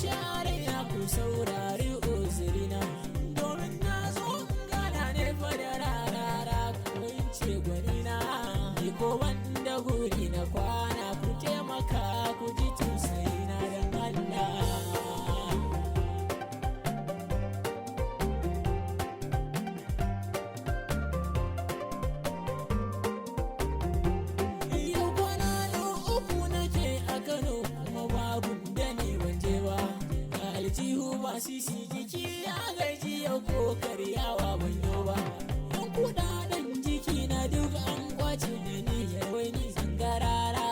share ya ku saurari uzurina, domin na zo gana ne fa da rarara ko in ce gwanina, ni ko wanda guri na kwana ku taimaka ku ji tausayina don Allah. Sisi jiki ya gaji yau ko karyawa ban yau ba, yan kudaden jiki na duk an kwace da niyyar wai ni zangarara,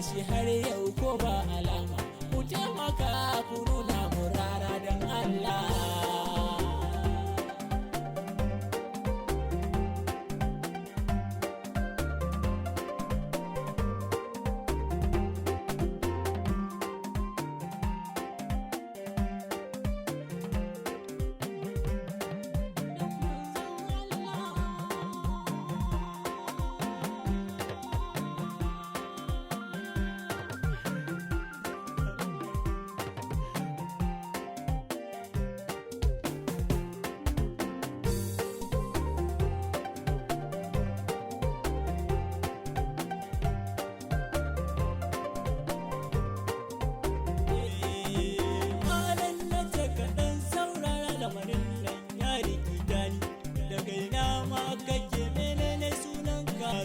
shi har yau ko ba alama ku taimaka ku nuna murara don Allah.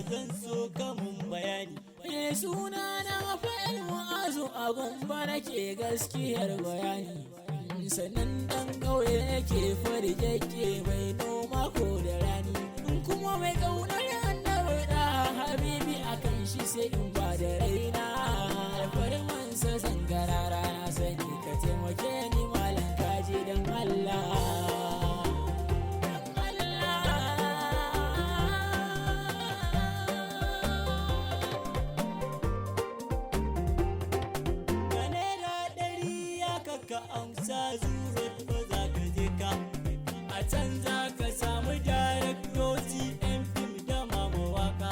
Zan so kamun bayani. Suna na fa'il mu'azu a gumba nake gaskiyar bayani, sannan dan ƙauye yake fari yake mai noma ko da rani, kuma mai ƙaunar annabi da habibi akan shi sai in ba da raina, alfarmansa zangarara na sani ka taimake ni malam kaji don Allah. Ka amsa zuwa ba za ka je ka, a can za ka samu daraktoci yan fim da mama waka,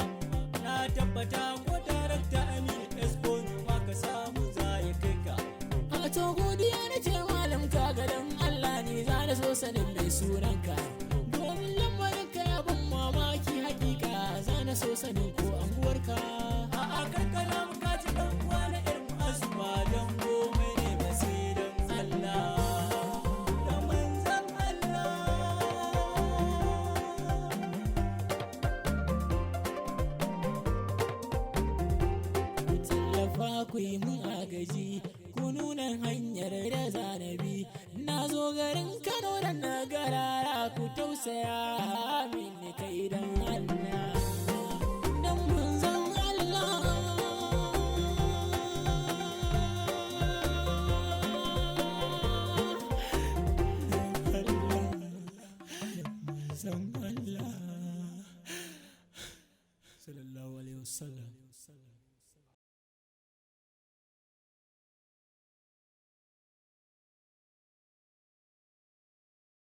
na tabbata ko darakta Aminu Esco ma ka samu za ya kai ka. A to godiya na ce malam ka gadon Allah ne za da so sanin mai sunanka, domin lamarin ka ya ban mamaki hakika za na so sanin ko anguwarka. A karkara muka ci dan uwa na irin azuma don gome ne ba sai don ku yi mun agaji ku nuna hanyar da zanabi, na zo garin Kano da nagarara ku tausaya mini kai dan Allah, dan manzon Allah. Sallallahu alaihi wasallam.